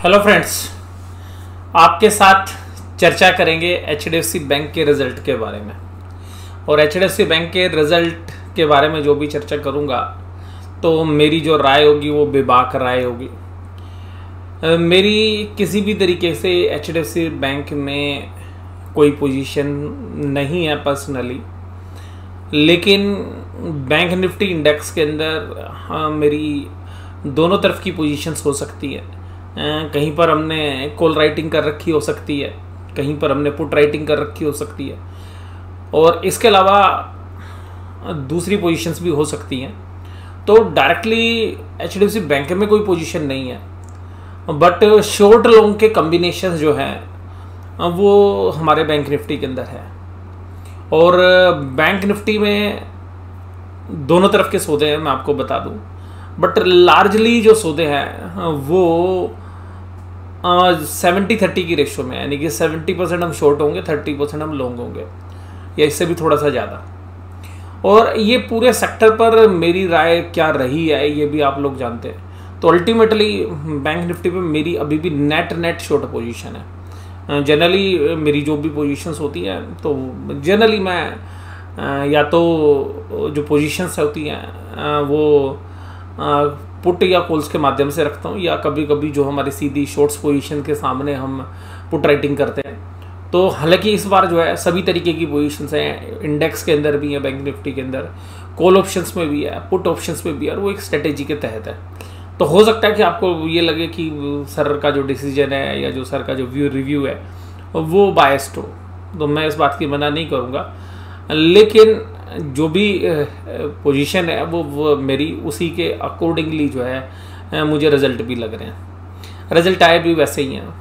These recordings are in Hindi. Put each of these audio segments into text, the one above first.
हेलो फ्रेंड्स, आपके साथ चर्चा करेंगे एचडीएफसी बैंक के रिज़ल्ट के बारे में। और एचडीएफसी बैंक के रिज़ल्ट के बारे में जो भी चर्चा करूंगा तो मेरी जो राय होगी वो बेबाक राय होगी। मेरी किसी भी तरीके से एचडीएफसी बैंक में कोई पोजीशन नहीं है पर्सनली, लेकिन बैंक निफ्टी इंडेक्स के अंदर मेरी दोनों तरफ की पोजीशंस हो सकती है। कहीं पर हमने कॉल राइटिंग कर रखी हो सकती है, कहीं पर हमने पुट राइटिंग कर रखी हो सकती है, और इसके अलावा दूसरी पोजीशंस भी हो सकती हैं। तो डायरेक्टली एचडीएफसी बैंक में कोई पोजीशन नहीं है, बट शॉर्ट लॉन्ग के कॉम्बिनेशन जो हैं वो हमारे बैंक निफ्टी के अंदर है। और बैंक निफ्टी में दोनों तरफ के सौदे हैं, मैं आपको बता दूं, बट लार्जली जो सौदे हैं वो 70-30 की रेशो में, यानी कि 70% हम शॉर्ट होंगे, 30% हम लॉन्ग होंगे, या इससे भी थोड़ा सा ज़्यादा। और ये पूरे सेक्टर पर मेरी राय क्या रही है ये भी आप लोग जानते हैं। तो अल्टीमेटली बैंक निफ्टी पे मेरी अभी भी नेट शॉर्ट पोजीशन है। जनरली मेरी जो भी पोजीशंस होती हैं तो जनरली मैं या तो जो पोजीशंस होती हैं वो पुट या कॉल्स के माध्यम से रखता हूँ, या कभी कभी जो हमारी सीधी शॉर्ट्स पोजीशन के सामने हम पुट राइटिंग करते हैं। तो हालांकि इस बार जो है सभी तरीके की पोजीशंस हैं, इंडेक्स के अंदर भी है, बैंक निफ्टी के अंदर कॉल ऑप्शंस में भी है, पुट ऑप्शंस में भी है, और वो एक स्ट्रेटेजी के तहत है। तो हो सकता है कि आपको ये लगे कि सर का जो डिसीजन है या जो सर का जो रिव्यू है वो बायस्ड हो, तो मैं इस बात की मना नहीं करूँगा, लेकिन जो भी पोजीशन है वो मेरी उसी के अकॉर्डिंगली जो है मुझे रिजल्ट भी लग रहे हैं। रिजल्ट आए भी वैसे ही हैं।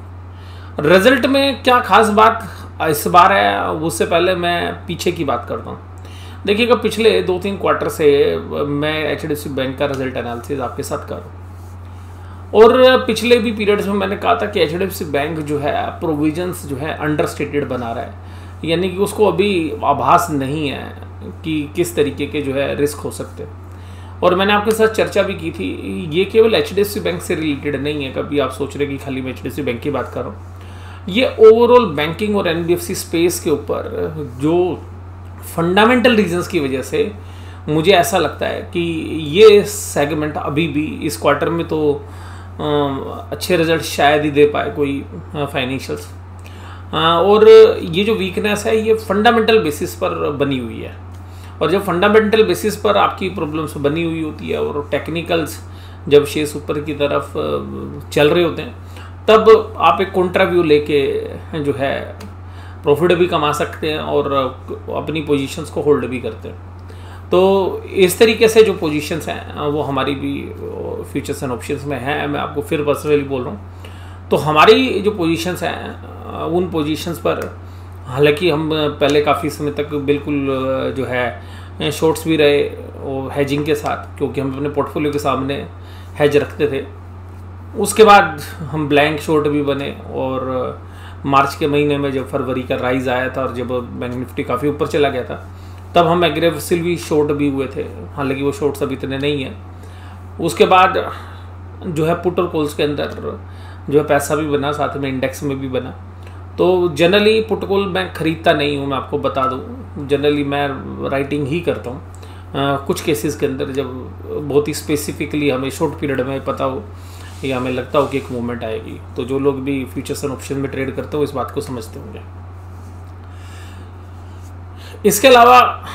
रिजल्ट में क्या खास बात इस बार है, उससे पहले मैं पीछे की बात करता हूँ। देखिएगा, पिछले 2-3 क्वार्टर से मैं एचडीएफसी बैंक का रिजल्ट एनालिसिस आपके साथ कर रहा हूँ, और पिछले भी पीरियड्स में मैंने कहा था कि एचडीएफसी बैंक जो है प्रोविजंस जो है अंडरस्टेटेड बना रहा है, यानी कि उसको अभी आभास नहीं है कि किस तरीके के जो है रिस्क हो सकते हैं। और मैंने आपके साथ चर्चा भी की थी, ये केवल एचडीएफसी बैंक से रिलेटेड नहीं है। कभी आप सोच रहे कि खाली मैं एचडीएफसी बैंक की बात कर रहा हूँ, ये ओवरऑल बैंकिंग और एनबीएफसी स्पेस के ऊपर जो फंडामेंटल रीजंस की वजह से मुझे ऐसा लगता है कि ये सेगमेंट अभी भी इस क्वार्टर में तो अच्छे रिजल्ट शायद ही दे पाए कोई फाइनेंशियल्स। और ये जो वीकनेस है ये फंडामेंटल बेसिस पर बनी हुई है, और जब फंडामेंटल बेसिस पर आपकी प्रॉब्लम्स बनी हुई होती है और टेक्निकल्स जब शेयर्स ऊपर की तरफ चल रहे होते हैं, तब आप एक कॉन्ट्रा व्यू लेके जो है प्रॉफिट भी कमा सकते हैं और अपनी पोजीशंस को होल्ड भी करते हैं। तो इस तरीके से जो पोजीशंस हैं वो हमारी भी फ्यूचर्स एंड ऑप्शंस में हैं। मैं आपको फिर पर्सनली बोल रहा हूँ, तो हमारी जो पोजीशंस हैं उन पोजीशंस पर हालांकि हम पहले काफ़ी समय तक बिल्कुल जो है शॉर्ट्स भी रहे और हेजिंग के साथ, क्योंकि हम अपने पोर्टफोलियो के सामने हेज रखते थे। उसके बाद हम ब्लैंक शॉर्ट भी बने, और मार्च के महीने में जब फरवरी का राइज आया था और जब बैंक निफ्टी काफ़ी ऊपर चला गया था, तब हम एग्रेसिवली शॉर्ट भी हुए थे। हालांकि वो शॉर्ट्स अभी इतने नहीं हैं। उसके बाद जो है पुट और कॉल्स के अंदर जो है पैसा भी बना, साथ में इंडेक्स में भी बना। तो जनरली पुट कॉल मैं ख़रीदता नहीं हूँ, मैं आपको बता दूँ। जनरली मैं राइटिंग ही करता हूँ। कुछ केसेस के अंदर जब बहुत ही स्पेसिफिकली हमें शॉर्ट पीरियड में पता हो या हमें लगता हो कि एक मूवमेंट आएगी, तो जो लोग भी फ्यूचर्स एंड ऑप्शन में ट्रेड करते हो इस बात को समझते होंगे। इसके अलावा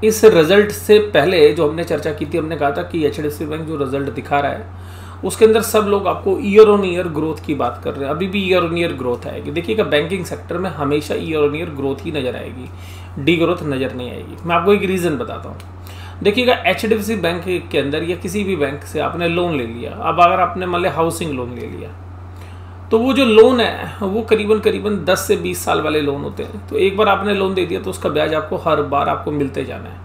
इस रिजल्ट से पहले जो हमने चर्चा की थी, हमने कहा था कि एचडीएफसी बैंक जो रिजल्ट दिखा रहा है उसके अंदर सब लोग आपको ईयर ऑन ईयर ग्रोथ की बात कर रहे हैं। अभी भी ईयर ऑन ईयर ग्रोथ आएगी। देखिएगा, बैंकिंग सेक्टर में हमेशा ईयर ऑन ईयर ग्रोथ ही नजर आएगी, डी ग्रोथ नजर नहीं आएगी। मैं आपको एक रीज़न बताता हूँ। देखिएगा, एचडीएफसी बैंक के अंदर या किसी भी बैंक से आपने लोन ले लिया, अब अगर आपने मान लिया हाउसिंग लोन ले लिया, तो वो जो लोन है वो करीबन 10 से 20 साल वाले लोन होते हैं। तो एक बार आपने लोन दे दिया तो उसका ब्याज आपको हर बार आपको मिलते जाना है।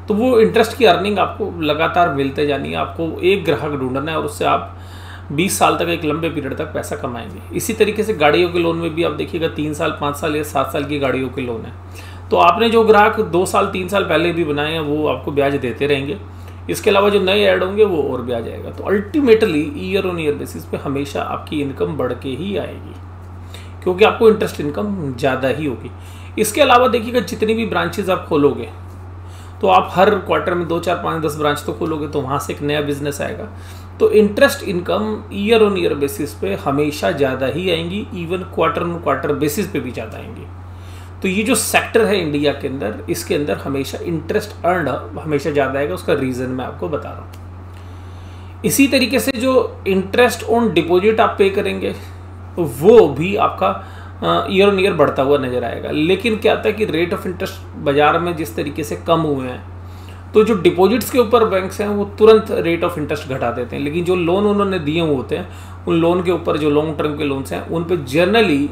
तो वो इंटरेस्ट की अर्निंग आपको लगातार मिलते जानी है। आपको एक ग्राहक ढूंढना है और उससे आप 20 साल तक, एक लंबे पीरियड तक पैसा कमाएंगे। इसी तरीके से गाड़ियों के लोन में भी आप देखिएगा 3 साल, 5 साल या 7 साल की गाड़ियों के लोन है। तो आपने जो ग्राहक 2 साल, 3 साल पहले भी बनाए हैं वो आपको ब्याज देते रहेंगे। इसके अलावा जो नए ऐड होंगे वो और भी आ जाएगा। तो ultimately year on year basis पे हमेशा आपकी इनकम बढ़ के ही आएगी, क्योंकि आपको इंटरेस्ट इनकम ज़्यादा ही होगी। इसके अलावा देखिएगा जितनी भी ब्रांचेज आप खोलोगे, तो आप हर क्वार्टर में 2, 4, 5, 10 ब्रांच तो खोलोगे, तो वहाँ से एक नया बिजनेस आएगा। तो interest income year on year basis पे हमेशा ज़्यादा ही आएंगी, even quarter on quarter basis पे भी ज़्यादा आएंगी। तो ये जो सेक्टर है इंडिया के अंदर, इसके अंदर हमेशा इंटरेस्ट अर्न हमेशा ज़्यादा आएगा। उसका रीज़न मैं आपको बता रहा हूँ। इसी तरीके से जो इंटरेस्ट ऑन डिपॉजिट आप पे करेंगे, वो भी आपका ईयर ऑन ईयर बढ़ता हुआ नजर आएगा। लेकिन क्या होता है कि रेट ऑफ इंटरेस्ट बाजार में जिस तरीके से कम हुए हैं, तो जो डिपॉजिट्स के ऊपर बैंक्स हैं वो तुरंत रेट ऑफ इंटरेस्ट घटा देते हैं, लेकिन जो लोन उन्होंने दिए हुए होते हैं, उन लोन के ऊपर जो लॉन्ग टर्म के लोन्स हैं उन पे जनरली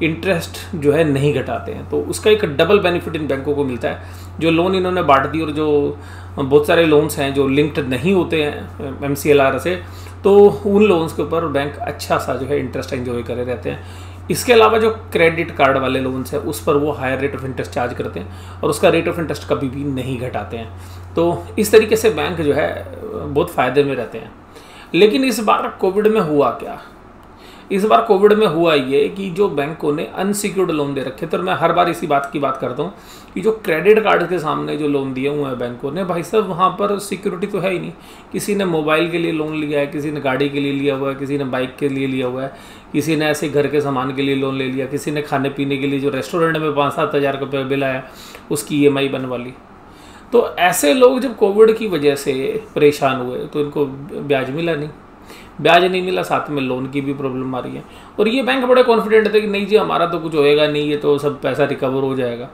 इंटरेस्ट जो है नहीं घटाते हैं। तो उसका एक डबल बेनिफिट इन बैंकों को मिलता है। जो लोन इन्होंने बांट दी, और जो बहुत सारे लोन्स हैं जो लिंक्ड नहीं होते हैं MCLR से, तो उन लोन्स के ऊपर बैंक अच्छा सा जो है इंटरेस्ट एंजॉय करे रहते हैं। इसके अलावा जो क्रेडिट कार्ड वाले लोन्स हैं उस पर वो higher rate of interest charge करते हैं, और उसका रेट ऑफ इंटरेस्ट कभी भी नहीं घटाते हैं। तो इस तरीके से बैंक जो है बहुत फ़ायदे में रहते हैं। लेकिन इस बार कोविड में हुआ क्या? इस बार कोविड में हुआ ये कि जो बैंकों ने अनसिक्योर्ड लोन दे रखे थे, और मैं हर बार इसी बात की बात करता हूँ कि जो क्रेडिट कार्ड के सामने जो लोन दिए हुए हैं बैंकों ने, भाई साहब वहाँ पर सिक्योरिटी तो है ही नहीं। किसी ने मोबाइल के लिए लोन लिया है, किसी ने गाड़ी के लिए लिया हुआ है, किसी ने बाइक के लिए लिया हुआ है, किसी ने ऐसे घर के सामान के लिए लोन ले लिया, किसी ने खाने पीने के लिए जो रेस्टोरेंट में 5-7 हज़ार रुपये बिल आया उसकी EMI बनवा ली। तो ऐसे लोग जब कोविड की वजह से परेशान हुए तो इनको ब्याज मिला नहीं, ब्याज नहीं मिला, साथ में लोन की भी प्रॉब्लम आ रही है। और ये बैंक बड़े कॉन्फिडेंट थे कि नहीं जी हमारा तो कुछ होएगा नहीं, ये तो सब पैसा रिकवर हो जाएगा।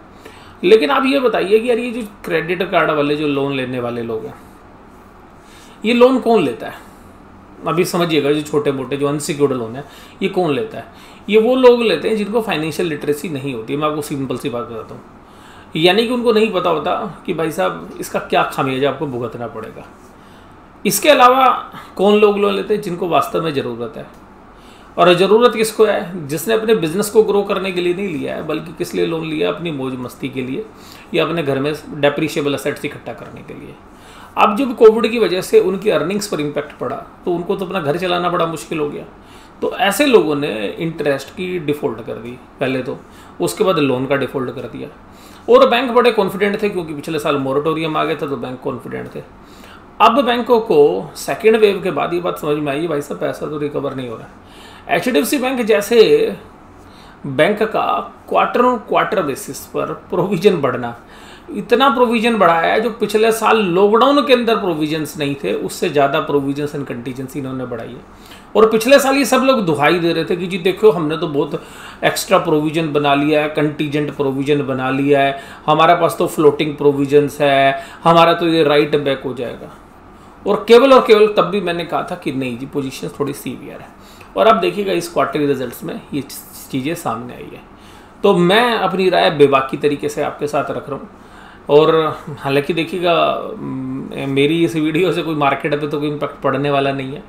लेकिन आप ये बताइए कि यार ये जो क्रेडिट कार्ड वाले जो लोन लेने वाले लोग हैं, ये लोन कौन लेता है? अभी समझिएगा, जो छोटे मोटे जो अनसिक्योर्ड लोन है ये कौन लेता है? ये वो लोग लेते हैं जिनको फाइनेंशियल लिटरेसी नहीं होती। मैं आपको सिंपल सी बात बताता हूँ, यानी कि उनको नहीं पता होता कि भाई साहब इसका क्या खामियाजा आपको भुगतना पड़ेगा। इसके अलावा कौन लोग लोन लेते हैं? जिनको वास्तव में ज़रूरत है। और ज़रूरत किसको है? जिसने अपने बिजनेस को ग्रो करने के लिए नहीं लिया है, बल्कि किस लिए लोन लिया? अपनी मौज मस्ती के लिए, या अपने घर में डेप्रिशिएबल असेट्स इकट्ठा करने के लिए। अब जब कोविड की वजह से उनकी अर्निंग्स पर इम्पैक्ट पड़ा, तो उनको तो अपना घर चलाना बड़ा मुश्किल हो गया। तो ऐसे लोगों ने इंटरेस्ट की डिफ़ॉल्ट कर दी पहले तो, उसके बाद लोन का डिफ़ॉल्ट कर दिया। और बैंक बड़े कॉन्फिडेंट थे, क्योंकि पिछले साल मोरेटोरियम आ गया था, तो बैंक कॉन्फिडेंट थे। अब बैंकों को सेकेंड वेव के बाद ये बात समझ में आई, भाई साहब पैसा तो रिकवर नहीं हो रहा है। HDFC बैंक जैसे बैंक का क्वार्टर ऑन क्वार्टर बेसिस पर प्रोविजन बढ़ना, इतना प्रोविजन बढ़ाया है जो पिछले साल लॉकडाउन के अंदर प्रोविजंस नहीं थे, उससे ज़्यादा प्रोविजंस एंड कंटीजेंसी इन्होंने बढ़ाई है। और पिछले साल ये सब लोग दुहाई दे रहे थे कि जी देखो हमने तो बहुत एक्स्ट्रा प्रोविजन बना लिया है, कंटीजेंट प्रोविजन बना लिया है, हमारे पास तो फ्लोटिंग प्रोविजंस है, हमारा तो ये राइट बैक हो जाएगा। और केवल तब भी मैंने कहा था कि नहीं जी, पोजीशन थोड़ी सीवियर है। और अब देखिएगा इस क्वार्टरली रिजल्ट्स में ये चीज़ें सामने आई है। तो मैं अपनी राय बेबाकी तरीके से आपके साथ रख रहा हूँ। और हालांकि देखिएगा मेरी इस वीडियो से कोई मार्केट पे तो कोई इम्पैक्ट पड़ने वाला नहीं है,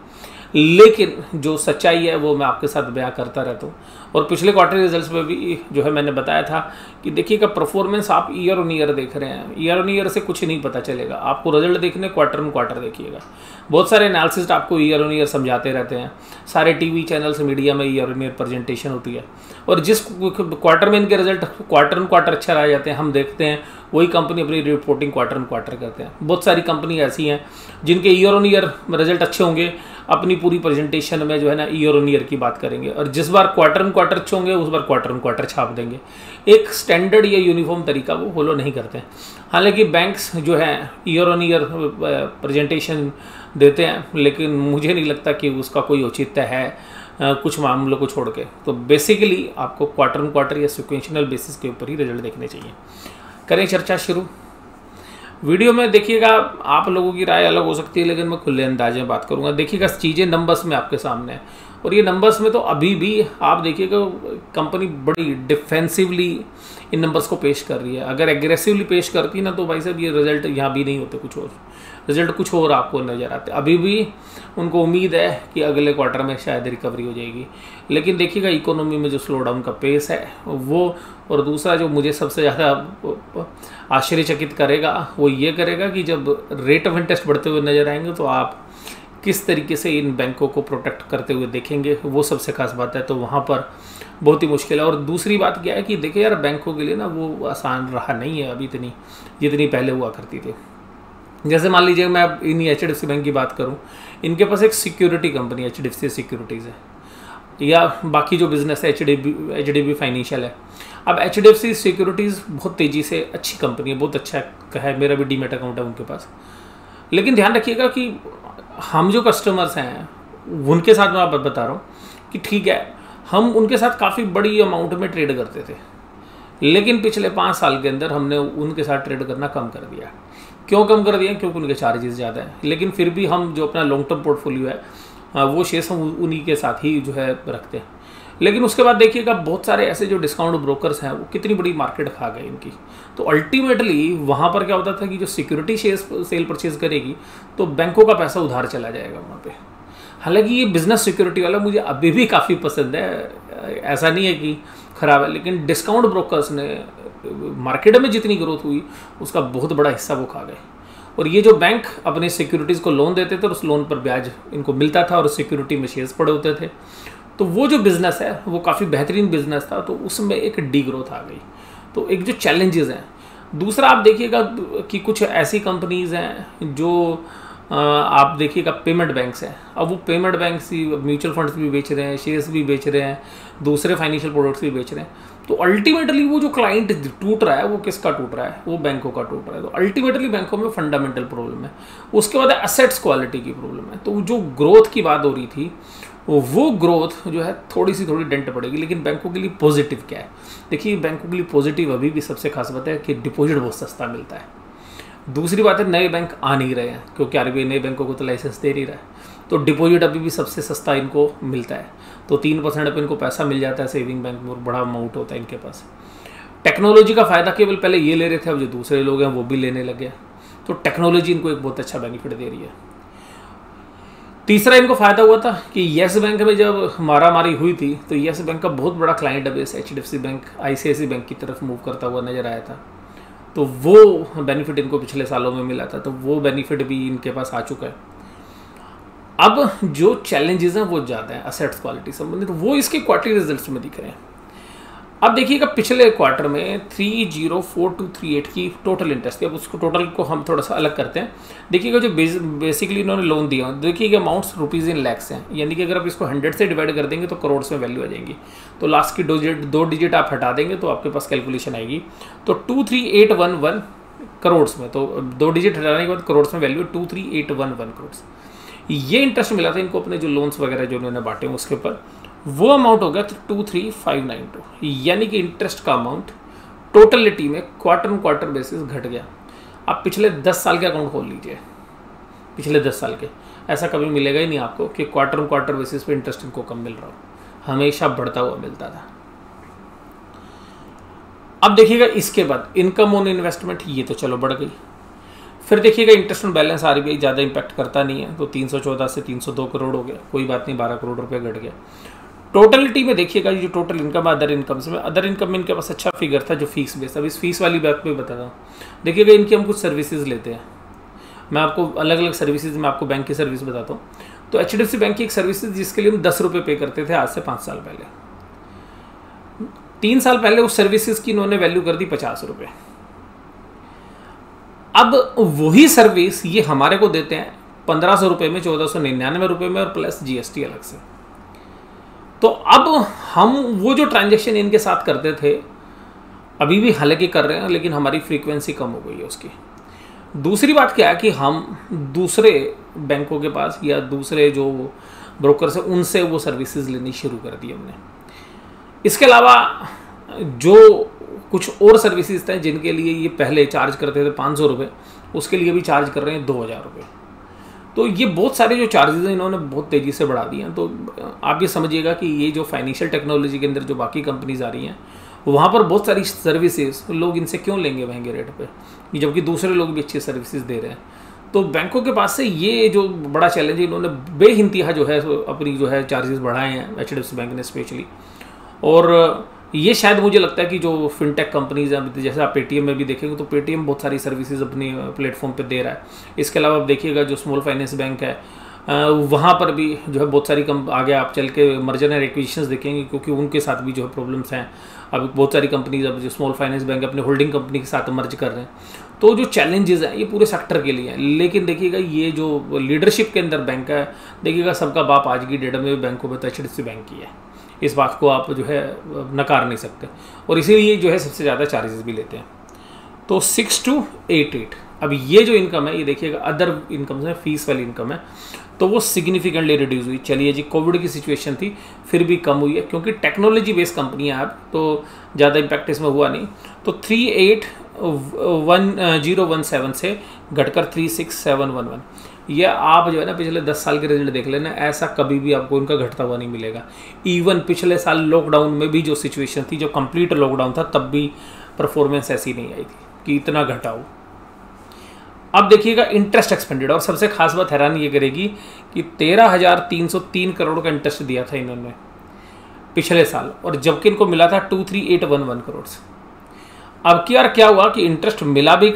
लेकिन जो सच्चाई है वो मैं आपके साथ बयां करता रहता हूँ। और पिछले क्वार्टर रिजल्ट्स में भी जो है मैंने बताया था कि देखिएगा परफॉर्मेंस आप ईयर ऑन ईयर देख रहे हैं, ईयर ऑन ईयर से कुछ नहीं पता चलेगा। आपको रिजल्ट देखने क्वार्टर ऑन क्वार्टर देखिएगा। बहुत सारे एनालिसिस्ट आपको ईयर ऑन ईयर समझाते रहते हैं, सारे टीवी चैनल्स मीडिया में ईयर ऑन ईयर प्रेजेंटेशन होती है। और जिस क्वार्टर में इनके रिजल्ट क्वार्टर ऑन क्वार्टर अच्छा रह जाते हैं, हम देखते हैं वही कंपनी अपनी रिपोर्टिंग क्वार्टर ऑन क्वार्टर करते हैं। बहुत सारी कंपनी ऐसी हैं जिनके ईयर ऑन ईयर रिजल्ट अच्छे होंगे, अपनी पूरी प्रेजेंटेशन में जो है ना ईयर ऑन ईयर की बात करेंगे, और जिस बार क्वार्टर ऑन क्वार्टर अच्छे होंगे उस बार क्वार्टर ऑन क्वार्टर छाप देंगे। एक स्टैंडर्ड या यूनिफॉर्म तरीका वो फॉलो नहीं करते हैं। हालांकि बैंक्स जो है ईयर ऑन ईयर प्रेजेंटेशन देते हैं, लेकिन मुझे नहीं लगता कि उसका कोई औचित्य है कुछ मामलों को छोड़ के। तो बेसिकली आपको क्वार्टर ऑन क्वार्टर या सिक्वेंशियल बेसिस के ऊपर ही रिजल्ट देखने चाहिए। करें चर्चा शुरू। वीडियो में देखिएगा, आप लोगों की राय अलग हो सकती है, लेकिन मैं खुले अंदाज में बात करूंगा। देखिएगा चीज़ें नंबर्स में आपके सामने है, और ये नंबर्स में तो अभी भी आप देखिएगा कंपनी बड़ी डिफेंसिवली इन नंबर्स को पेश कर रही है। अगर एग्रेसिवली पेश करती ना तो भाई साहब ये रिजल्ट यहाँ भी नहीं होते कुछ और। रिजल्ट कुछ और आपको नज़र आते हैं। अभी भी उनको उम्मीद है कि अगले क्वार्टर में शायद रिकवरी हो जाएगी, लेकिन देखिएगा इकोनॉमी में जो स्लो डाउन का पेस है वो, और दूसरा जो मुझे सबसे ज़्यादा आश्चर्यचकित करेगा वो ये करेगा कि जब रेट ऑफ इंटरेस्ट बढ़ते हुए नज़र आएंगे तो आप किस तरीके से इन बैंकों को प्रोटेक्ट करते हुए देखेंगे, वो सबसे खास बात है। तो वहाँ पर बहुत ही मुश्किल है। और दूसरी बात क्या है कि देखिए यार, बैंकों के लिए ना वो आसान रहा नहीं है अभी इतनी जितनी पहले हुआ करती थी। जैसे मान लीजिए मैं अब इन HDFC बैंक की बात करूं, इनके पास एक सिक्योरिटी कंपनी HDFC सिक्योरिटीज़ है, या बाकी जो बिज़नेस है HDB फाइनेंशियल है। अब HDFC सिक्योरिटीज़ बहुत तेज़ी से अच्छी कंपनी है, बहुत अच्छा है, मेरा भी डीमेट अकाउंट है उनके पास। लेकिन ध्यान रखिएगा कि हम जो कस्टमर्स हैं उनके साथ मैं आप बता रहा हूँ कि ठीक है, हम उनके साथ काफ़ी बड़ी अमाउंट में ट्रेड करते थे, लेकिन पिछले 5 साल के अंदर हमने उनके साथ ट्रेड करना कम कर दिया। क्यों कम कर दिया? क्योंकि उनके चार्जेस ज़्यादा हैं, लेकिन फिर भी हम जो अपना लॉन्ग टर्म पोर्टफोलियो है वो शेयर्स हम उन्हीं के साथ ही जो है रखते हैं। लेकिन उसके बाद देखिएगा बहुत सारे ऐसे जो डिस्काउंट ब्रोकर्स हैं वो कितनी बड़ी मार्केट खा गए इनकी। तो अल्टीमेटली वहाँ पर क्या होता था कि जो सिक्योरिटी शेयर्स सेल परचेज करेगी तो बैंकों का पैसा उधार चला जाएगा वहाँ पे। हालांकि ये बिजनेस सिक्योरिटी वाला मुझे अभी भी काफ़ी पसंद है, ऐसा नहीं है कि ख़राब है, लेकिन डिस्काउंट ब्रोकर्स ने मार्केट में जितनी ग्रोथ हुई उसका बहुत बड़ा हिस्सा वो खा गए। और ये जो बैंक अपने सिक्योरिटीज़ को लोन देते थे और उस लोन पर ब्याज इनको मिलता था और सिक्योरिटी में शेयर्स पड़े होते थे, तो वो जो बिज़नेस है वो काफ़ी बेहतरीन बिजनेस था, तो उसमें एक डी ग्रोथ आ गई। तो एक जो चैलेंजेस हैं, दूसरा आप देखिएगा कि कुछ ऐसी कंपनीज़ हैं जो आप देखिएगा पेमेंट बैंक्स हैं। अब वो पेमेंट बैंक्स ही म्यूचुअल फंड्स भी बेच रहे हैं, शेयर्स भी बेच रहे हैं, दूसरे फाइनेंशियल प्रोडक्ट्स भी बेच रहे हैं। तो अल्टीमेटली वो जो क्लाइंट टूट रहा है वो किसका टूट रहा है? वो बैंकों का टूट रहा है। तो अल्टीमेटली बैंकों में फंडामेंटल प्रॉब्लम है। उसके बाद एसेट्स क्वालिटी की प्रॉब्लम है। तो जो ग्रोथ की बात हो रही थी वो ग्रोथ जो है थोड़ी डेंट पड़ेगी। लेकिन बैंकों के लिए पॉजिटिव क्या है? देखिए, बैंकों के लिए पॉजिटिव अभी भी सबसे खास बात है कि डिपॉजिट बहुत सस्ता मिलता है। दूसरी बात है, नए बैंक आ नहीं रहे हैं क्योंकि RBI नए बैंकों को तो लाइसेंस दे नहीं रहा है, तो डिपॉजिट अभी भी सबसे सस्ता इनको मिलता है। तो 3% पर इनको पैसा मिल जाता है सेविंग बैंक में, और बड़ा अमाउंट होता है इनके पास। टेक्नोलॉजी का फ़ायदा केवल पहले ये ले रहे थे, अब जो दूसरे लोग हैं वो भी लेने लगे, तो टेक्नोलॉजी इनको एक बहुत अच्छा बेनिफिट दे रही है। तीसरा इनको फ़ायदा हुआ था कि येस बैंक में जब मारामारी हुई थी तो येस बैंक का बहुत बड़ा client base HDFC bank ICICI bank की तरफ मूव करता हुआ नज़र आया था, तो वो बेनिफिट इनको पिछले सालों में मिला था, तो वो बेनिफिट भी इनके पास आ चुका है। अब जो चैलेंजेस हैं वो ज़्यादा हैं असेट्स क्वालिटी संबंधित, तो वो इसके क्वार्टरली रिजल्ट्स में दिख रहे हैं। अब देखिएगा पिछले क्वार्टर में 304,238 की टोटल इंटरेस्ट थी। अब उसको टोटल को हम थोड़ा सा अलग करते हैं। देखिएगा जो बेसिकली इन्होंने लोन दिया, देखिएगा अमाउंट्स रुपीज़ इन लैक्स हैं, यानी कि अगर आप इसको 100 से डिवाइड कर देंगे तो करोड़ में वैल्यू आ जाएंगी। तो लास्ट की दो डिजिट आप हटा देंगे तो आपके पास कैलकुलेशन आएगी, तो 23,811 करोड़ में, तो 2 डिजिट हटाने के बाद करोड़ में वैल्यू 23,811 करोड़। ये इंटरेस्ट मिला था इनको अपने जो लोन्स वगैरह जो उन्होंने बांटे उसके ऊपर, वो अमाउंट हो गया 23,592, यानी कि इंटरेस्ट का अमाउंट टोटलिटी में क्वार्टर बेसिस घट गया। आप पिछले 10 साल के अकाउंट खोल लीजिए, पिछले 10 साल के, ऐसा कभी मिलेगा ही नहीं आपको कि क्वार्टर बेसिस पे इंटरेस्ट इनको कम मिल रहा हो, हमेशा बढ़ता हुआ मिलता था। अब देखिएगा इसके बाद इनकम ऑन इन्वेस्टमेंट, ये तो चलो बढ़ गई। फिर देखिएगा इंटरेस्ट ऑन बैलेंस RBI ज़्यादा इंपैक्ट करता नहीं है, तो 314 से 302 करोड़ हो गया, कोई बात नहीं, 12 करोड़ रुपये घट गया। टोटलिटी में देखिएगा जो टोटल इनकम अदर इनकम से, अदर इनकम में इनके पास अच्छा फिगर था जो फीस बेस। अब इस फीस वाली बात पे बताता हूँ। देखिएगा इनकी हम कुछ सर्विसेज लेते हैं, मैं आपको अलग अलग सर्विसेज में आपको बैंक की सर्विस बताता हूँ। तो HDFC बैंक की एक सर्विसेज जिसके लिए हम 10 रुपये पे करते थे आज से 5 साल पहले, 3 साल पहले उस सर्विसेज की इन्होंने वैल्यू कर दी 50 रुपये। अब वही सर्विस ये हमारे को देते हैं 1500 रुपये में, 1499 रुपये में, और प्लस GST अलग से। तो अब हम वो जो ट्रांजैक्शन इनके साथ करते थे अभी भी हालांकि कर रहे हैं, लेकिन हमारी फ्रीक्वेंसी कम हो गई है उसकी। दूसरी बात क्या है कि हम दूसरे बैंकों के पास या दूसरे जो ब्रोकर से उनसे वो सर्विसेज लेनी शुरू कर दी हमने। इसके अलावा जो कुछ और सर्विसेज थे जिनके लिए ये पहले चार्ज करते थे 500 रुपये, उसके लिए भी चार्ज कर रहे हैं 2000 रुपये। तो ये बहुत सारे जो चार्जेस हैं इन्होंने बहुत तेज़ी से बढ़ा दिए हैं। तो आप ये समझिएगा कि ये जो फाइनेंशियल टेक्नोलॉजी के अंदर जो बाकी कंपनीज आ रही हैं वहाँ पर बहुत सारी सर्विसेज लोग इनसे क्यों लेंगे महंगे रेट पे, जबकि दूसरे लोग भी अच्छी सर्विसेज दे रहे हैं। तो बैंकों के पास से ये जो बड़ा चैलेंज है, इन्होंने बेइंतहा जो है अपनी जो है चार्जेस बढ़ाए हैं HDFC बैंक ने स्पेशली। और ये शायद मुझे लगता है कि जो फिनटेक कंपनीज हैं, जैसे आप पेटीएम में भी देखेंगे तो पेटीएम बहुत सारी सर्विसेज अपनी प्लेटफॉर्म पे दे रहा है। इसके अलावा आप देखिएगा जो स्मॉल फाइनेंस बैंक है वहाँ पर भी जो है बहुत सारी आगे आप चल के मर्जर एंड एक्विजिशंस देखेंगे, क्योंकि उनके साथ भी जो है प्रॉब्लम्स हैं। अब बहुत सारी कंपनीज अब जो स्मॉल फाइनेंस बैंक अपने होल्डिंग कंपनी के साथ मर्ज कर रहे हैं। तो जो चैलेंजेस हैं ये पूरे सेक्टर के लिए हैं। लेकिन देखिएगा ये जो लीडरशिप के अंदर बैंक है, देखिएगा सबका बाप आज की डेट में बैंकों में तो HDFC बैंक ही है। इस बात को आप जो है नकार नहीं सकते, और इसीलिए जो है सबसे ज़्यादा चार्जेस भी लेते हैं। तो 6288, अब ये जो इनकम है ये देखिएगा अदर इनकम से फीस वाली इनकम है, तो वो सिग्निफिकेंटली रिड्यूस हुई। चलिए जी, कोविड की सिचुएशन थी फिर भी कम हुई है, क्योंकि टेक्नोलॉजी बेस्ड कंपनी है आप, तो ज़्यादा इम्पैक्ट इसमें हुआ नहीं। तो 381017 से घटकर 36711। ये आप जो है ना पिछले 10 साल के रिजल्ट देख लेना, ऐसा कभी भी आपको इनका घटता हुआ नहीं मिलेगा। इवन पिछले साल लॉकडाउन में भी जो सिचुएशन थी, जो कंप्लीट लॉकडाउन था, तब भी परफॉर्मेंस ऐसी नहीं आई थी कि इतना घटा हो। अब देखिएगा इंटरेस्ट एक्सपेंडेड, और सबसे खास बात हैरान ये करेगी कि 13,303 करोड़ का इंटरेस्ट दिया था इन्होंने पिछले साल, और जबकि इनको मिला था 23,811 करोड़। अब की यार क्या हुआ कि इंटरेस्ट मिला भी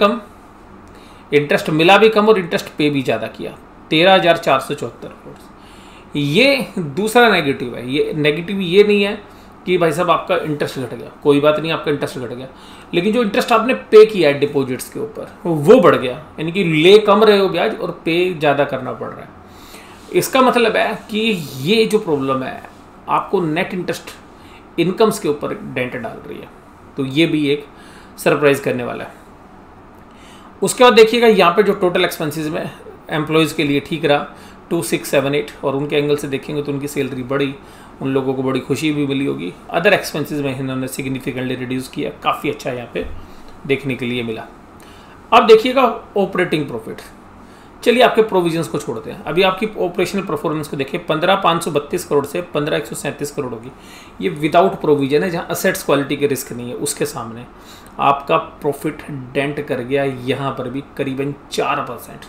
कम और इंटरेस्ट पे भी ज़्यादा किया, 13,474 करोड़। ये दूसरा नेगेटिव है। ये नेगेटिव ये नहीं है कि भाई साहब आपका इंटरेस्ट घट गया, कोई बात नहीं, आपका इंटरेस्ट घट गया, लेकिन जो इंटरेस्ट आपने पे किया है डिपॉजिट्स के ऊपर वो बढ़ गया। यानी कि ले कम रहे हो ब्याज और पे ज़्यादा करना पड़ रहा है। इसका मतलब है कि ये जो प्रॉब्लम है आपको नेट इंटरेस्ट इनकम्स के ऊपर डेंट डाल रही है। तो ये भी एक सरप्राइज करने वाला है। उसके बाद देखिएगा यहाँ पे जो टोटल एक्सपेंसेस में एम्प्लॉयज़ के लिए ठीक रहा 2678, और उनके एंगल से देखेंगे तो उनकी सैलरी बढ़ी, उन लोगों को बड़ी खुशी भी मिली होगी। अदर एक्सपेंसेस में इन्होंने सिग्निफिकेंटली रिड्यूस किया, काफ़ी अच्छा यहाँ पे देखने के लिए मिला। अब देखिएगा ऑपरेटिंग प्रॉफिट। चलिए आपके प्रोविजंस को छोड़ते हैं, अभी आपकी ऑपरेशनल परफॉर्मेंस को देखिए, 15,532 करोड़ से 15,137 करोड़ होगी। ये विदाउट प्रोविजन है, जहाँ असेट्स क्वालिटी के रिस्क नहीं है, उसके सामने आपका प्रॉफिट डेंट कर गया यहाँ पर भी करीबन 4%।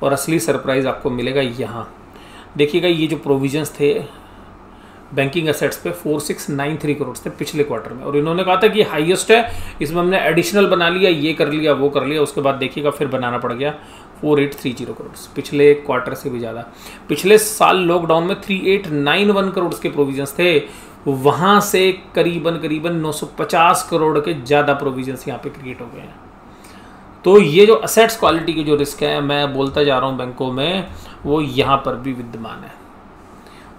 और असली सरप्राइज आपको मिलेगा यहाँ देखिएगा, ये जो प्रोविजंस थे बैंकिंग एसेट्स पे 4693 करोड़ थे पिछले क्वार्टर में, और इन्होंने कहा था कि हाईएस्ट है, इसमें हमने एडिशनल बना लिया, ये कर लिया, वो कर लिया। उसके बाद देखिएगा फिर बनाना पड़ गया 4830 करोड़, पिछले क्वार्टर से भी ज़्यादा। पिछले साल लॉकडाउन में 3891 करोड़ के प्रोविजंस थे, वहाँ से करीबन 950 करोड़ के ज़्यादा प्रोविजंस यहाँ पे क्रिएट हो गए हैं। तो ये जो असेट्स क्वालिटी के जो रिस्क है, मैं बोलता जा रहा हूँ बैंकों में, वो यहाँ पर भी विद्यमान है।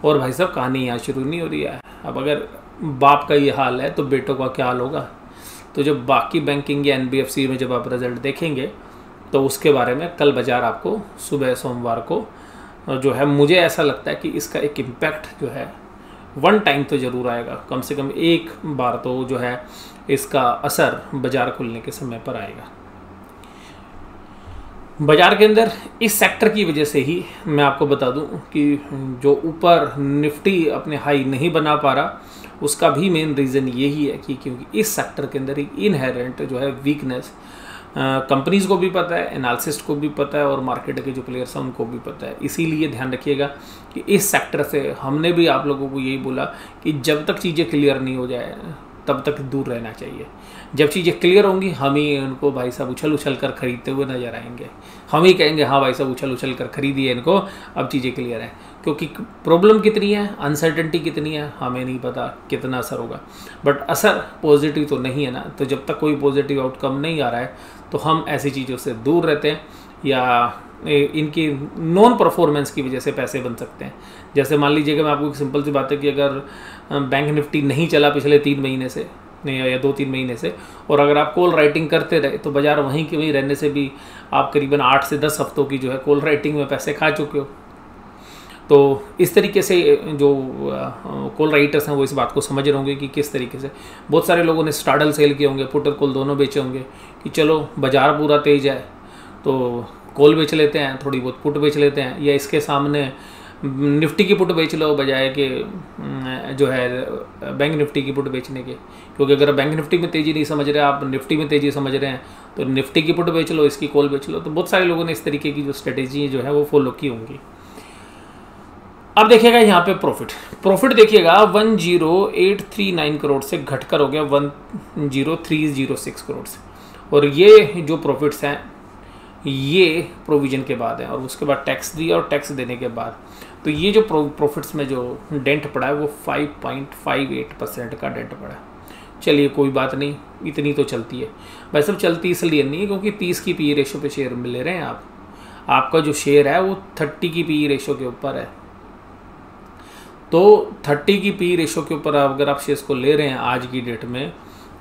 और भाई साहब कहानी यहाँ शुरू नहीं हो रही है। अब अगर बाप का ये हाल है तो बेटों का क्या हाल होगा। तो जब बाकी बैंकिंग या NBFC में जब आप रिजल्ट देखेंगे तो उसके बारे में कल बाजार आपको सुबह सोमवार को जो है, मुझे ऐसा लगता है कि इसका एक इम्पैक्ट जो है वन टाइम तो ज़रूर आएगा, कम से कम एक बार तो जो है इसका असर बाजार खुलने के समय पर आएगा। बाजार के अंदर इस सेक्टर की वजह से ही मैं आपको बता दूं कि जो ऊपर निफ्टी अपने हाई नहीं बना पा रहा, उसका भी मेन रीज़न यही है कि क्योंकि इस सेक्टर के अंदर एक इनहेरेंट जो है वीकनेस कंपनीज़ को भी पता है, एनालिसिस्ट को भी पता है, और मार्केट के जो प्लेयर्स हैं उनको भी पता है। इसीलिए ध्यान रखिएगा कि इस सेक्टर से हमने भी आप लोगों को यही बोला कि जब तक चीज़ें क्लियर नहीं हो जाए तब तक दूर रहना चाहिए। जब चीज़ें क्लियर होंगी हम ही उनको भाई साहब उछल कर खरीदते हुए नजर आएंगे, हम ही कहेंगे हाँ भाई साहब उछल कर खरीदिए इनको, अब चीज़ें क्लियर हैं। क्योंकि प्रॉब्लम कितनी है, अनसर्टेनिटी कितनी है, हमें नहीं पता कितना असर होगा, बट असर पॉजिटिव तो नहीं है ना। तो जब तक कोई पॉजिटिव आउटकम नहीं आ रहा है तो हम ऐसी चीज़ों से दूर रहते हैं, या इनकी नॉन परफॉर्मेंस की वजह से पैसे बन सकते हैं। जैसे मान लीजिए कि मैं आपको एक सिंपल सी बात है कि अगर बैंक निफ्टी नहीं चला पिछले 3 महीने से या 2-3 महीने से, और अगर आप कॉल राइटिंग करते रहे तो बाजार वहीं के वहीं रहने से भी आप करीबन 8 से 10 हफ्तों की जो है कॉल राइटिंग में पैसे खा चुके हो। तो इस तरीके से जो कॉल राइटर्स हैं वो इस बात को समझ रहे होंगे कि किस तरीके से बहुत सारे लोगों ने स्ट्राडल सेल किए होंगे, पुट और कॉल दोनों बेचे होंगे कि चलो बाजार पूरा तेज है तो कॉल बेच लेते हैं, थोड़ी बहुत पुट बेच लेते हैं, या इसके सामने निफ्टी की पुट बेच लो बजाय कि जो है बैंक निफ्टी की पुट बेचने के, क्योंकि अगर बैंक निफ्टी में तेज़ी नहीं समझ रहे, आप निफ्टी में तेज़ी समझ रहे हैं, तो निफ्टी की पुट बेच लो, इसकी कॉल बेच लो। तो बहुत सारे लोगों ने इस तरीके की जो स्ट्रेटेजी जो है वो फॉलो की होंगी। अब देखिएगा यहाँ पे प्रॉफिट देखिएगा 10839 करोड़ से घटकर हो गया 10306 करोड़ से। और ये जो प्रॉफिट्स हैं ये प्रोविजन के बाद है, और उसके बाद टैक्स दिया, और टैक्स देने के बाद तो ये जो प्रॉफिट्स में जो डेंट पड़ा है वो 5.58% का डेंट पड़ा है। चलिए कोई बात नहीं, इतनी तो चलती है। भाई सब चलती इसलिए नहीं है क्योंकि 30 की पी रेशो पे शेयर ले रहे हैं आप, आपका जो शेयर है वो 30 की पी रेशो के ऊपर है। तो 30 की पी रेशो के ऊपर अगर आप शेयर्स को ले रहे हैं आज की डेट में,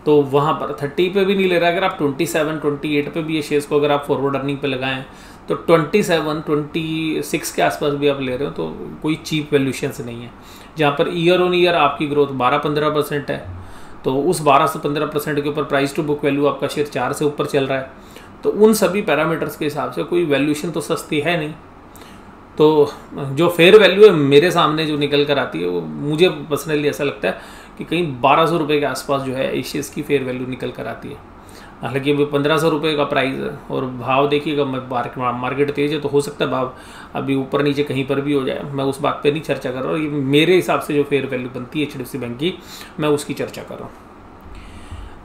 तो वहाँ पर 30 पे भी नहीं ले रहा। अगर आप 27-28 पे भी ये शेयर्स को अगर आप फॉरवर्ड अर्निंग पे लगाएं तो 27-26 के आसपास भी आप ले रहे हो, तो कोई चीप वैल्यूशंस नहीं है। जहाँ पर ईयर ऑन ईयर आपकी ग्रोथ 12-15% है, तो उस 12 से 15% के ऊपर प्राइस टू बुक वैल्यू आपका शेयर 4 से ऊपर चल रहा है। तो उन सभी पैरामीटर्स के हिसाब से कोई वैल्यूशन तो सस्ती है नहीं। तो जो फेयर वैल्यू है मेरे सामने जो निकल कर आती है वो मुझे पर्सनली ऐसा लगता है कि कहीं 1200 रुपये के आसपास जो है एशियस की फेयर वैल्यू निकल कर आती है। हालांकि अभी 1500 रुपये का प्राइस है, और भाव देखिएगा मार्केट तेज है, तो हो सकता है भाव अभी ऊपर नीचे कहीं पर भी हो जाए। मैं उस बात पे नहीं चर्चा कर रहा हूँ, ये मेरे हिसाब से जो फेयर वैल्यू बनती है HDFC बैंक की, मैं उसकी चर्चा कर रहा हूँ।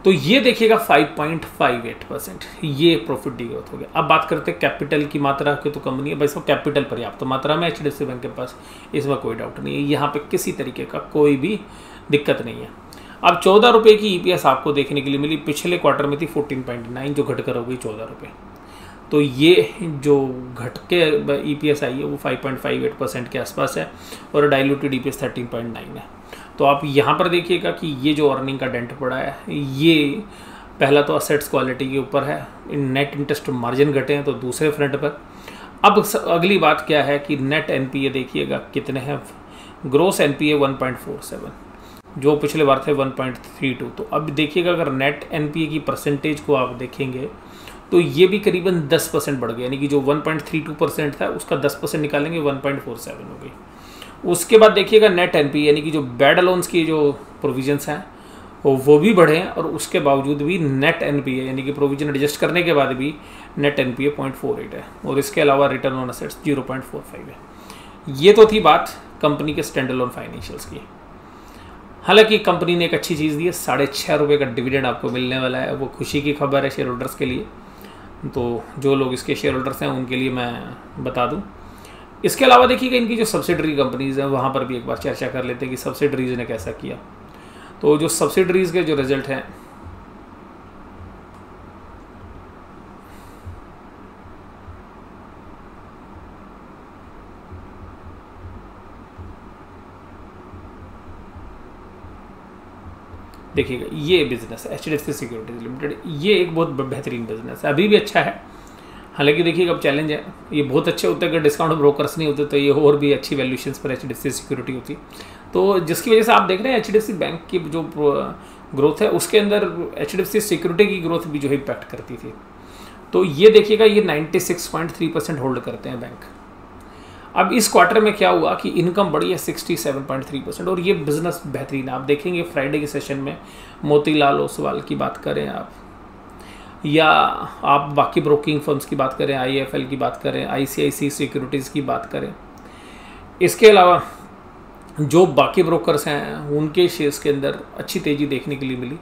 तो ये देखिएगा 5.58% ये प्रॉफिट डी ग्रोथ हो गया। अब बात करते हैं कैपिटल की मात्रा की, तो कम नहीं है भाई सब, कैपिटल पर्याप्त तो मात्रा में HDFC बैंक के पास, इसमें कोई डाउट नहीं है। यहाँ पे किसी तरीके का कोई भी दिक्कत नहीं है। अब 14 रुपये की EPS आपको देखने के लिए मिली, पिछले क्वार्टर में थी 14.9 जो घटकर हो गई 14 रुपये। तो ये जो घट के EPS आई है वो 5.58% के आसपास है, और डाइल्यूटेड EPS 13.9 है। तो आप यहाँ पर देखिएगा कि ये जो अर्निंग का डेंट पड़ा है, ये पहला तो असेट्स क्वालिटी के ऊपर है, नेट इंटरेस्ट मार्जिन घटे हैं, तो दूसरे फ्रंट पर अब अगली बात क्या है कि नेट NPA देखिएगा कितने हैं। ग्रोस NPA 1.47 जो पिछले बार थे 1.32। तो अब देखिएगा अगर नेट NPA की परसेंटेज को आप देखेंगे तो ये भी करीबन 10% बढ़ गया, यानी कि जो 1.32% था उसका 10% निकालेंगे 1.47 हो गई। उसके बाद देखिएगा नेट NPA यानी कि जो बैड लोन्स की जो प्रोविजंस हैं वो भी बढ़े हैं, और उसके बावजूद भी नेट NPA यानी कि प्रोविजन एडजस्ट करने के बाद भी नेट NPA 0.48 है, और इसके अलावा रिटर्न ऑन असेट्स 0.45 है। ये तो थी बात कंपनी के स्टैंड अलोन फाइनेंशियल्स की। हालांकि कंपनी ने एक अच्छी चीज़ दी है, 6.5 रुपये का डिविडेंड आपको मिलने वाला है, वो खुशी की खबर है शेयर होल्डर्स के लिए। तो जो लोग इसके शेयर होल्डर्स हैं उनके लिए मैं बता दूं। इसके अलावा देखिएगा इनकी जो सब्सिडरी कंपनीज़ हैं वहाँ पर भी एक बार चर्चा कर लेते हैं कि सब्सिडरीज़ ने कैसा किया। तो जो सब्सिडरीज़ के जो रिजल्ट हैं, देखिएगा ये बिजनेस है HDFC सिक्योरिटीज लिमिटेड, ये एक बहुत बेहतरीन बिजनेस है, अभी भी अच्छा है। हालांकि देखिएगा अब चैलेंज है, ये बहुत अच्छे होते अगर डिस्काउंट ब्रोकर्स नहीं होते तो ये और भी अच्छी वैल्यूशंस पर HDFC सिक्योरिटी होती। तो जिसकी वजह से आप देख रहे हैं HDFC बैंक की जो ग्रोथ है उसके अंदर HDFC सिक्योरिटी की ग्रोथ भी जो है इम्पैक्ट करती थी। तो ये देखिएगा ये 96.3% होल्ड करते हैं बैंक। अब इस क्वार्टर में क्या हुआ कि इनकम बढ़ी है 67.3%, और ये बिजनेस बेहतरीन है। आप देखेंगे फ्राइडे के सेशन में मोतीलाल ओसवाल की बात करें आप, या आप बाकी ब्रोकिंग फर्म्स की बात करें, IIFL की बात करें, ICICI सिक्योरिटीज़ की बात करें, इसके अलावा जो बाकी ब्रोकर्स हैं उनके शेयर्स के अंदर अच्छी तेज़ी देखने के लिए मिली।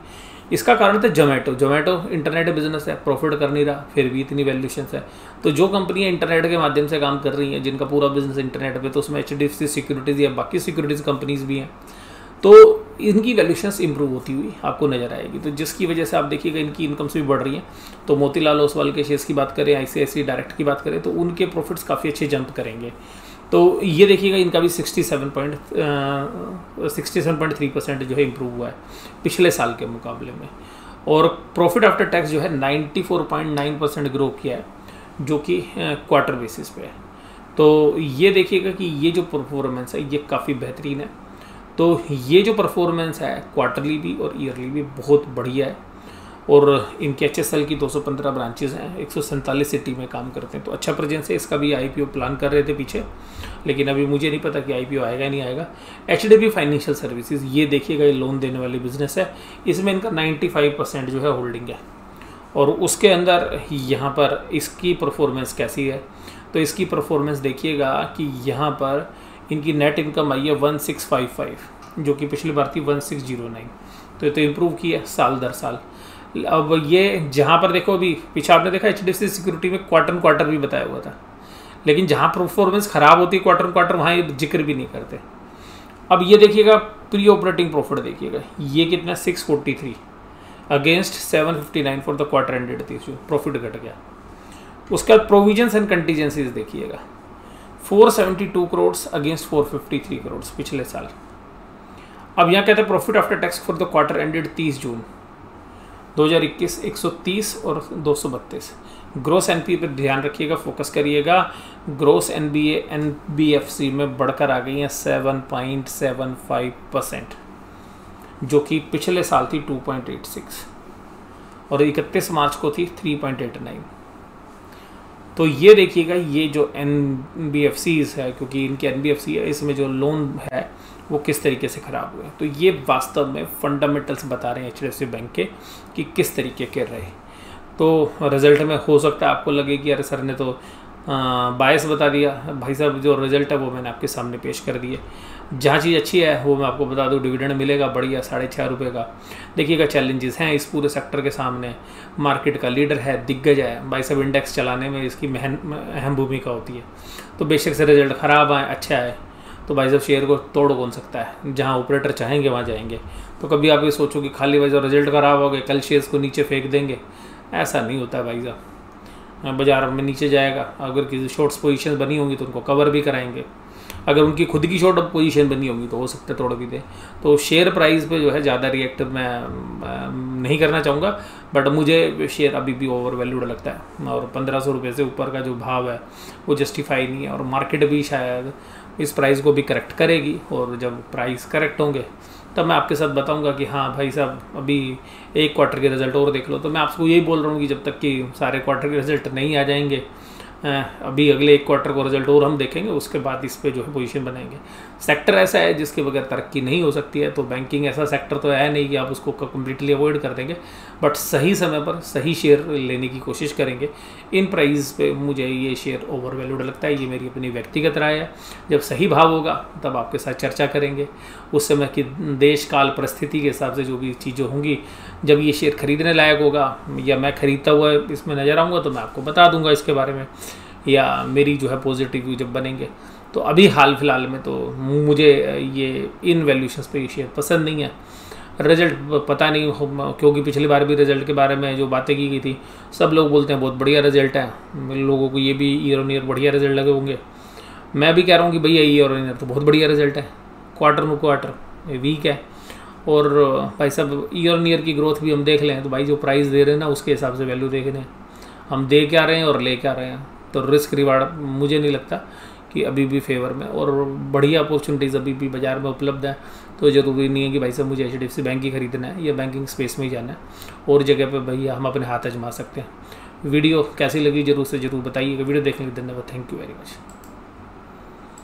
इसका कारण था जोमेटो इंटरनेट बिजनेस है, प्रॉफिट कर नहीं रहा, फिर भी इतनी वैल्यूशंस है। तो जो कंपनियां इंटरनेट के माध्यम से काम कर रही हैं, जिनका पूरा बिजनेस इंटरनेट पे, तो उसमें HDFC सिक्योरिटीज़ या बाकी सिक्योरिटीज़ कंपनीज़ भी हैं, तो इनकी वैल्यूशंस इंप्रूव होती हुई आपको नज़र आएगी। तो जिसकी वजह से आप देखिएगा इनकी इनकम्स भी बढ़ रही हैं। तो मोतीलाल ओसवाल के शेयर्स की बात करें, ICICI डायरेक्ट की बात करें, तो उनके प्रॉफिट्स काफ़ी अच्छे जंप करेंगे। तो ये देखिएगा इनका भी 67.3% जो है इम्प्रूव हुआ है पिछले साल के मुकाबले में, और प्रॉफिट आफ्टर टैक्स जो है 94.9% ग्रो किया है, जो कि क्वार्टर बेसिस पे है। तो ये देखिएगा कि ये जो परफॉर्मेंस है ये काफ़ी बेहतरीन है। तो ये जो परफॉर्मेंस है क्वार्टरली भी और ईयरली भी बहुत बढ़िया है, और इनके HSL की 215 ब्रांचेस हैं, 147 सिटी में काम करते हैं, तो अच्छा प्रेजेंस है। इसका भी IPO प्लान कर रहे थे पीछे, लेकिन अभी मुझे नहीं पता कि IPO आएगा नहीं आएगा। HDB फाइनेंशियल सर्विसेज, ये देखिएगा, ये लोन देने वाली बिजनेस है, इसमें इनका 95% जो है होल्डिंग है। और उसके अंदर यहाँ पर इसकी परफॉर्मेंस कैसी है, तो इसकी परफॉर्मेंस देखिएगा कि यहाँ पर इनकी नेट इनकम आई है 1655, जो कि पिछली बार थी 1609, तो ये तो इम्प्रूव की है साल दर साल। अब ये जहाँ पर देखो, अभी पीछे आपने देखा HDFC सिक्योरिटी में क्वार्टर भी बताया हुआ था, लेकिन जहाँ परफॉर्मेंस ख़राब होती है क्वार्टर वहाँ ये जिक्र भी नहीं करते। अब ये देखिएगा प्री ऑपरेटिंग प्रॉफिट देखिएगा, ये कितना 643 against 759 for the quarter ended थी, जो प्रॉफिट घट गया। उसका प्रोविजंस एंड कंटीजेंसीज देखिएगा, 472 करोड़ अगेंस्ट 453 करोड़ पिछले साल। अब यहाँ कहते हैं profit after tax for the quarter ended 30 जून 2021 130 और 232। ग्रोस NPA पर ध्यान रखिएगा, फोकस करिएगा। ग्रोस NBFC में बढ़कर आ गई हैं 7.75%, जो कि पिछले साल थी 2.86 और 31 मार्च को थी 3.89। तो ये देखिएगा, ये जो NBFCs है, क्योंकि इनके NBFC है, इसमें जो लोन है वो किस तरीके से ख़राब हुए। तो ये वास्तव में फंडामेंटल्स बता रहे हैं HDFC बैंक के कि किस तरीके के रहे। तो रिज़ल्ट में हो सकता है आपको लगे कि अरे सर ने तो बायस बता दिया। भाई साहब, जो रिज़ल्ट है वो मैंने आपके सामने पेश कर दिए। जहाँ चीज़ अच्छी है वो मैं आपको बता दूँ, डिविडेंड मिलेगा बढ़िया 6.5 रुपये का। देखिएगा चैलेंजेस हैं इस पूरे सेक्टर के सामने, मार्केट का लीडर है, दिग्गज है, भाई साहब इंडेक्स चलाने में इसकी अहम भूमिका होती है। तो बेशक से रिजल्ट ख़राब आए अच्छा है, तो भाई साहब शेयर को तोड़ कौन सकता है, जहाँ ऑपरेटर चाहेंगे वहाँ जाएंगे। तो कभी आप ये सोचो कि खाली भाई साहब रिजल्ट ख़राब हो गए कल शेयर्स को नीचे फेंक देंगे, ऐसा नहीं होता है भाई साहब। बाज़ार में नीचे जाएगा, अगर किसी शॉर्ट्स पोजीशन बनी होंगी तो उनको कवर भी कराएंगे, अगर उनकी खुद की शॉर्ट पोजीशन बनी होगी तो हो सकता है तोड़ भी दे। तो शेयर प्राइस पे जो है ज़्यादा रिएक्ट मैं नहीं करना चाहूँगा, बट मुझे शेयर अभी भी ओवर वैल्यूड लगता है और 1500 रुपये से ऊपर का जो भाव है वो जस्टिफाई नहीं है। और मार्केट भी शायद इस प्राइस को भी करेक्ट करेगी, और जब प्राइस करेक्ट होंगे तब मैं आपके साथ बताऊंगा कि हाँ भाई साहब अभी एक क्वार्टर के रिज़ल्ट और देख लो। तो मैं आपको यही बोल रहा हूँ कि जब तक कि सारे क्वार्टर के रिज़ल्ट नहीं आ जाएंगे, अभी अगले एक क्वार्टर को रिजल्ट और हम देखेंगे, उसके बाद इस पे जो है पोजीशन बनाएंगे। सेक्टर ऐसा है जिसके बगैर तरक्की नहीं हो सकती है, तो बैंकिंग ऐसा सेक्टर तो है नहीं कि आप उसको कम्प्लीटली अवॉइड कर देंगे, बट सही समय पर सही शेयर लेने की कोशिश करेंगे। इन प्राइस पे मुझे ये शेयर ओवर वैल्यूड लगता है, ये मेरी अपनी व्यक्तिगत राय है। जब सही भाव होगा तब आपके साथ चर्चा करेंगे, उस समय की देश काल परिस्थिति के हिसाब से जो भी चीज़ें होंगी, जब ये शेयर खरीदने लायक होगा या मैं खरीदता हुआ इसमें नज़र आऊँगा तो मैं आपको बता दूंगा इसके बारे में, या मेरी जो है पॉजिटिव व्यू जब बनेंगे। तो अभी हाल फिलहाल में तो मुझे ये इन वैल्यूशंस पे ये शेयर पसंद नहीं है। रिजल्ट पता नहीं क्योंकि पिछली बार भी रिजल्ट के बारे में जो बातें की गई थी, सब लोग बोलते हैं बहुत बढ़िया रिजल्ट है, लोगों को ये भी ईयर ऑन ईयर बढ़िया रिजल्ट लगे होंगे। मैं भी कह रहा हूँ कि भैया ईयर ऑन ईयर तो बहुत बढ़िया रिजल्ट है, क्वार्टर वीक है, और भाई साहब ईयर ऑन ईयर की ग्रोथ भी हम देख लें तो भाई जो प्राइस दे रहे हैं ना उसके हिसाब से वैल्यू देख रहे हैं, हम दे क्या रहे हैं और ले क्या रहे हैं। तो रिस्क रिवार्ड मुझे नहीं लगता कि अभी भी फेवर में, और बढ़िया अपॉर्चुनिटीज़ अभी भी बाज़ार में उपलब्ध है। तो ज़रूरी नहीं है कि भाई साहब मुझे HDFC बैंक ही खरीदना है या बैंकिंग स्पेस में ही जाना है, और जगह पे भैया हम अपने हाथ आजमा सकते हैं। वीडियो कैसी लगी जरूर से ज़रूर बताइएगा। वीडियो देखने के लिए धन्यवाद, थैंक यू वेरी मच।